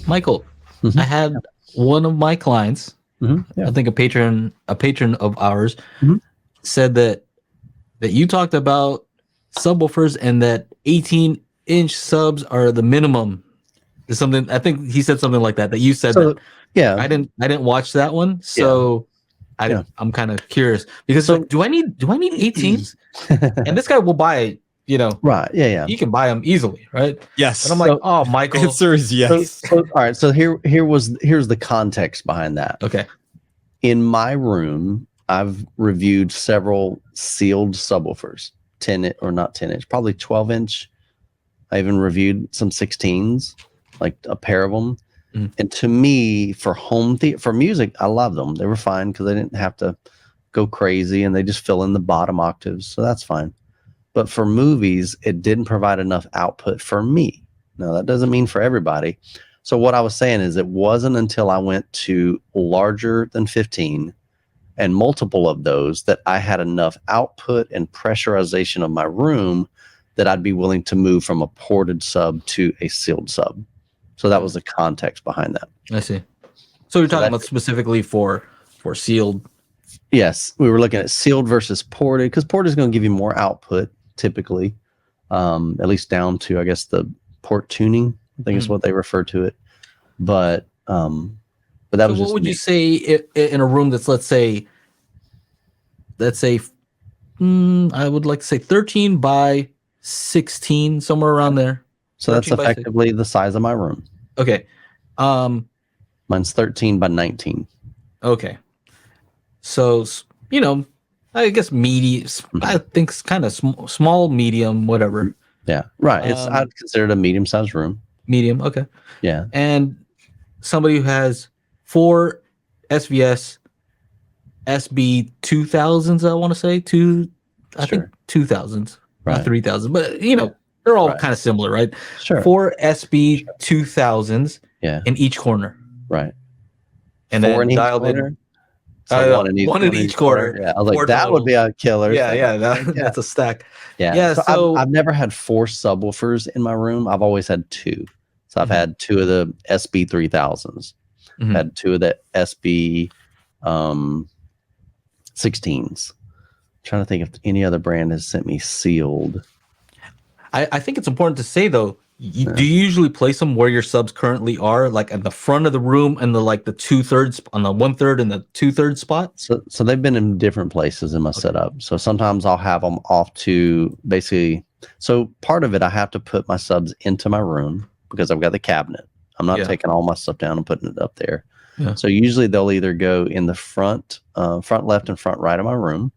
Michael, I Mhm. had one of my clients, Yeah. I think a patron of ours, Mhm. said that you talked about subwoofers and that 18-inch subs are the minimum. Is something I think he said something like that. That you said So that. yeah, I didn't watch that one, yeah, so yeah. I'm kind of curious because it's So like, do I need 18s? And this guy will buy, right, yeah. he can buy them easily, right? But I'm Yes. like, So oh, Michael, Answer is yes. all right. So here's the context behind that. okay, In my room, I've reviewed several sealed subwoofers, 10-inch, probably 12-inch. I even reviewed some 16s, like a pair of them. Mhm. And to me, for for music, I love them. They were fine because they didn't have to go crazy and they just fill in the bottom octaves. So that's fine. But for movies, it didn't provide enough output for me. Now, that doesn't mean for everybody. So what I was saying is it wasn't until I went to larger than 15 and multiple of those that I had enough output and pressurization of my room that I'd be willing to move from a ported sub to a sealed sub. So that was the context behind that. I see. So you're So talking about specifically for sealed. Yes, we were looking at sealed versus ported because ported is going to give you more output typically, at least down to I guess the port tuning. I think is what they refer to it. But that So was what just would me. you say in a room that's let's say I would like to say 13 by 16, somewhere around there. So that's 13 by 6. effectively the size of my room. Okay. Mine's 13 by 19. Okay. So, I guess medium, I think it's kind of small, medium, whatever. Yeah, right. I'd consider it a medium-sized room. Medium. Okay. Yeah. And somebody who has 4 SVS SB 2000s, I want to say I think 2000s, not 3000, but they're all kind of similar, right? Sure. 4 SB 2000s in each corner. Right. And 4 then in each dialed corner? in. So One in each corner. Yeah, I was like, that total. would be a killer. Yeah, that's a stack. Yeah. So I've never had 4 subwoofers in my room. I've always had 2. So I've had 2 of the SB 3000s. Had 2 of the SB 16s. Trying to think if any other brand has sent me sealed. I think it's important to say though, do you usually place them where your subs currently are, like at the front of the room and the 2/3 on the 1/3 and the 2/3 spot? So they've been in different places in my setup. So sometimes I'll have them off to basically. So part of it, I have to put my subs into my room because I've got the cabinet. I'm not taking all my stuff down and putting it up there. Yeah. So usually they'll either go in the front left and front right of my room.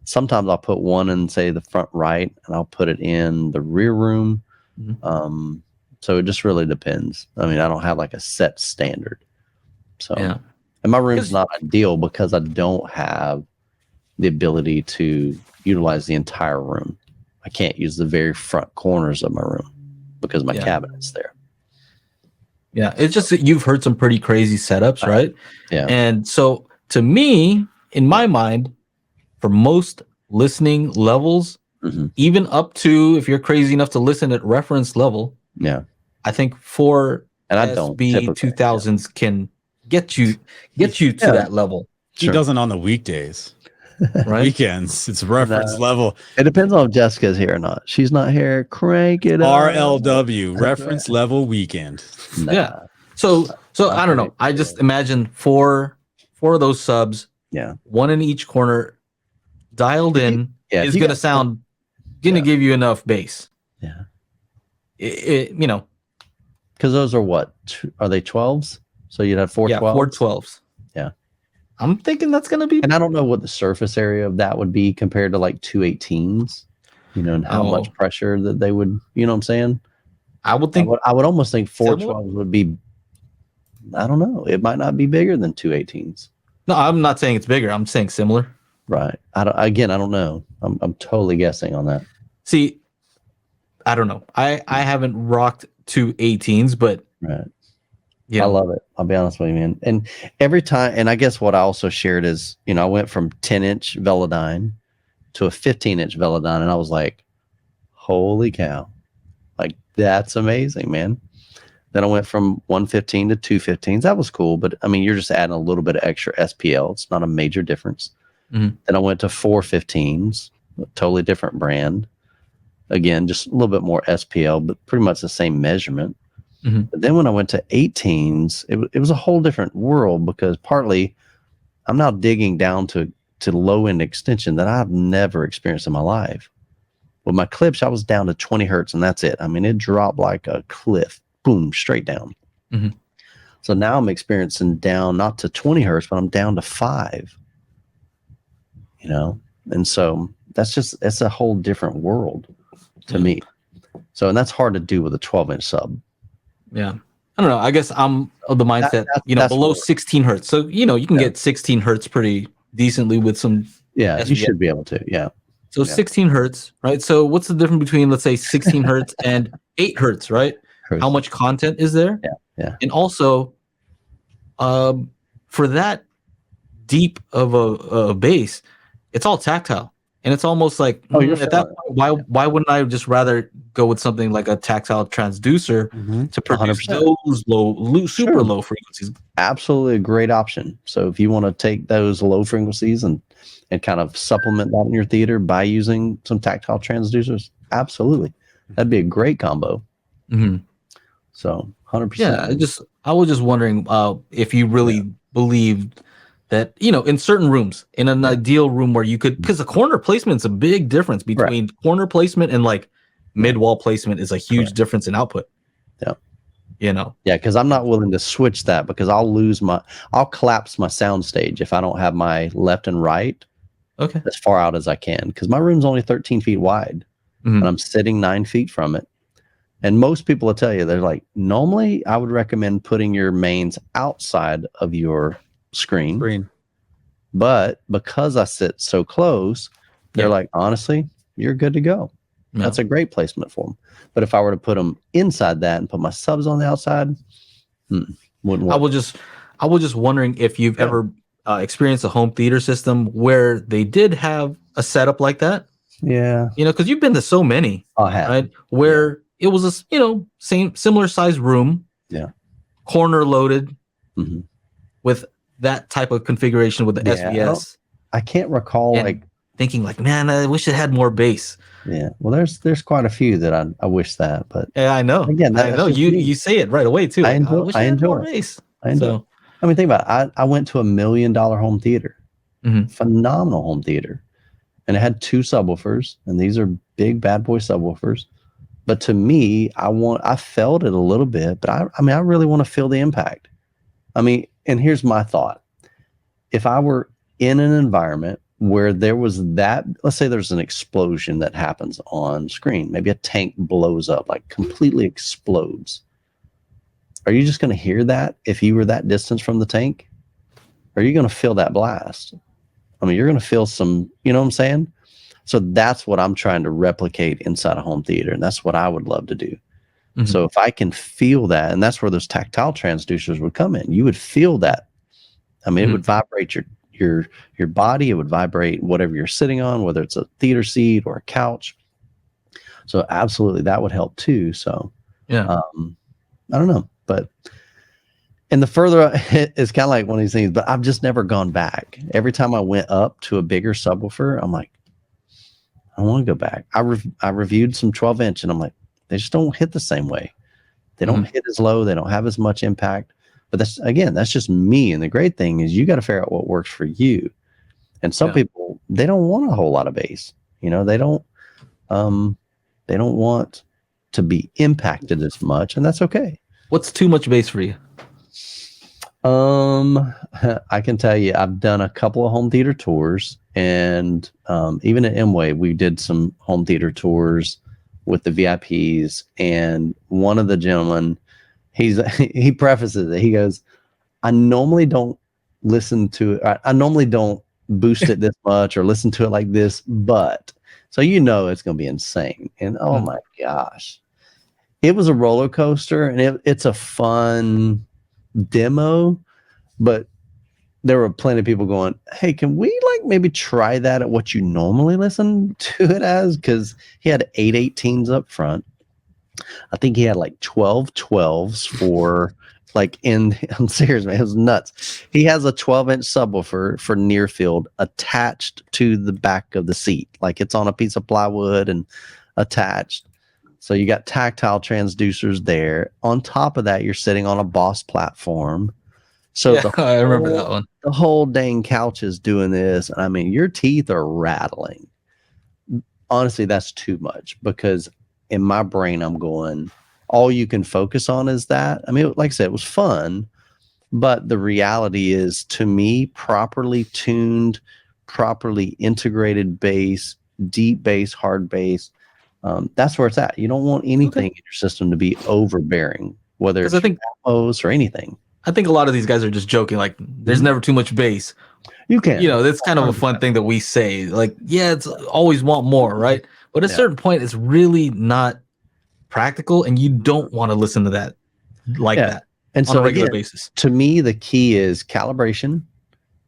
Sometimes I'll put one in, say, the front right, and I'll put it in the rear room. So it just really depends. I mean, I don't have like a set standard. So, and my room's not ideal because I don't have the ability to utilize the entire room. I can't use the very front corners of my room because my cabinet's there. Yeah, it's just that you've heard some pretty crazy setups, right? Yeah. And so to me, in my mind, for most listening levels, even up to if you're crazy enough to listen at reference level, I think 4 SB 2000s can get you to that level. He doesn't on the weekdays. Right? Weekends, it's reference level. It depends on if Jessica's here or not. She's not here. Crank it up. RLW, reference level weekend. Nah. Yeah. So I don't know. I just imagine four of those subs. Yeah. One in each corner, dialed in, is going to give you enough bass. Yeah. Because those are what? Are they 12s? So you'd have 4 12s? 4 12s. Yeah. I'm thinking that's going to be. And I don't know what the surface area of that would be compared to like 2 18s, and how much pressure that they would, you know what I'm saying? I would think. I would almost think 4 12s would be, I don't know. It might not be bigger than 2 18s. No, I'm not saying it's bigger. I'm saying similar. Right. I don't know. I'm totally guessing on that. See, I don't know. I haven't rocked 2 18s, but I love it. I'll be honest with you, man. And every time, and I guess what I also shared is, I went from 10-inch Velodyne to a 15-inch Velodyne, and I was like, holy cow. Like, that's amazing, man. Then I went from 115 to 215s. That was cool, but I mean, you're just adding a little bit of extra SPL. It's not a major difference. Then I went to 415s, a totally different brand. Again, just a little bit more SPL, but pretty much the same measurement. But then when I went to 18s, it was a whole different world, because partly I'm now digging down to low end extension that I've never experienced in my life. With my clips, I was down to 20 hertz, and that's it. I mean, it dropped like a cliff, boom, straight down. So now I'm experiencing down not to 20 hertz, but I'm down to 5. And so it's a whole different world to me. So, and that's hard to do with a 12-inch sub. Yeah. I don't know. I guess I'm of the mindset, below 16 hertz. So, you can get 16 hertz pretty decently with some. Yeah, you should be able to. Yeah. So 16 hertz, right? So what's the difference between, let's say, 16 hertz and 8 hertz, right? How much content is there? Yeah. And also, for that deep of a bass, it's all tactile. And it's almost like at that point, why wouldn't I just rather go with something like a tactile transducer to produce 100%. Those super low frequencies? Absolutely a great option. So if you want to take those low frequencies and kind of supplement that in your theater by using some tactile transducers, absolutely, that'd be a great combo. So 100%. Yeah, I was just wondering if you really believed that, in certain rooms, in an ideal room where you could, because the corner placement's a big difference between corner placement and like mid-wall placement is a huge difference in output. Yeah. Yeah, because I'm not willing to switch that, because I'll collapse my sound stage if I don't have my left and right as far out as I can, because my room's only 13 feet wide and I'm sitting 9 feet from it. And most people will tell you, they're like, normally I would recommend putting your mains outside of your screen. But because I sit so close, they're like, honestly, you're good to go. That's a great placement for them. But if I were to put them inside that and put my subs on the outside, wouldn't work. I was just wondering if you've ever experienced a home theater system where they did have a setup like that. Yeah. Because you've been to so many. I have. Right? Where it was a similar size room. Yeah. Corner loaded with that type of configuration with the SBS. I can't recall thinking man, I wish it had more bass. Yeah. Well, there's quite a few that I wish that, but yeah, I know. Again, I know you say it right away too. I enjoy more bass. I enjoy. I mean, think about it. I went to $1 million home theater, phenomenal home theater, and it had 2 subwoofers, and these are big bad boy subwoofers. But to me, I felt it a little bit, but I really want to feel the impact. I mean, and here's my thought. If I were in an environment where there was that, let's say there's an explosion that happens on screen, maybe a tank blows up, like completely explodes. Are you just going to hear that if you were that distance from the tank? Or are you going to feel that blast? I mean, you're going to feel some, you know what I'm saying? So that's what I'm trying to replicate inside a home theater. And that's what I would love to do. So if I can feel that, and that's where those tactile transducers would come in, you would feel that. I mean, it would vibrate your body. It would vibrate whatever you're sitting on, whether it's a theater seat or a couch. So absolutely, that would help too. So yeah, I don't know, but and the further it's kind of like one of these things. But I've just never gone back. Every time I went up to a bigger subwoofer, I'm like, I want to go back. I reviewed some 12-inch, and I'm like, they just don't hit the same way. They don't hit as low. They don't have as much impact. But that's just me. And the great thing is you got to figure out what works for you. And some people, they don't want a whole lot of bass. They don't want to be impacted as much, and that's okay. What's too much bass for you? I can tell you, I've done a couple of home theater tours, and even at Mway, we did some home theater tours with the VIPs, and one of the gentlemen, he prefaces it. He goes, I normally don't listen to it. I normally don't boost it this much or listen to it like this, but so it's going to be insane. And oh my gosh, it was a roller coaster, and it's a fun demo, but there were plenty of people going, hey, can we maybe try that at what you normally listen to it as? Because he had 818s up front. I think he had like 12 12s for I'm serious, man, it was nuts. He has a 12-inch subwoofer for near field attached to the back of the seat. Like it's on a piece of plywood and attached. So you got tactile transducers there. On top of that, you're sitting on a Boss platform. So I remember that one. The whole dang couch is doing this. And I mean, your teeth are rattling. Honestly, that's too much because in my brain, I'm going, all you can focus on is that. I mean, like I said, it was fun, but the reality is, to me, properly tuned, properly integrated bass, deep bass, hard bass, that's where it's at. You don't want anything in your system to be overbearing, whether it's Atmos or anything. I think a lot of these guys are just joking. Like, there's never too much bass. You can, that's kind of a fun thing that we say. Like, yeah, it's always want more, right? But at a certain point, it's really not practical, and you don't want to listen to that that and on a regular basis. To me, the key is calibration,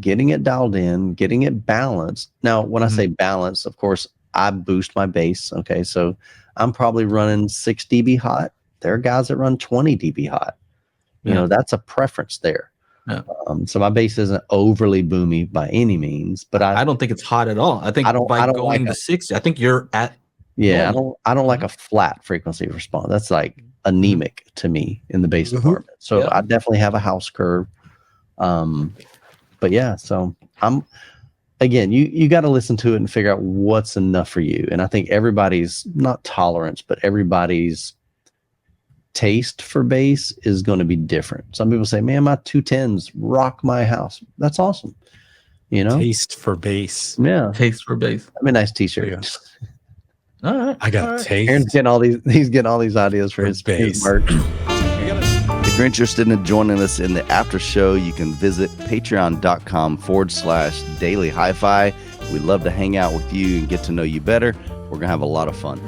getting it dialed in, getting it balanced. Now, when I say balance, of course, I boost my bass. Okay, so I'm probably running 6 dB hot. There are guys that run 20 dB hot. You know, that's a preference there. Yeah. So my bass isn't overly boomy by any means, but I don't think it's hot at all. I think by going to 60, I think you're at. Yeah, I don't like a flat frequency response. That's like anemic to me in the bass department. So I definitely have a house curve. But yeah, so again, you got to listen to it and figure out what's enough for you. And I think everybody's not tolerance, but everybody's taste for bass is going to be different. Some people say, man, my 210s rock my house. That's awesome. Taste for bass. Yeah. Taste for bass. That'd be a nice t-shirt. All right. I got taste. Aaron's he's getting all these ideas for his merch. If you're interested in joining us in the after show, you can visit patreon.com/Daily HiFi. We'd love to hang out with you and get to know you better. We're going to have a lot of fun.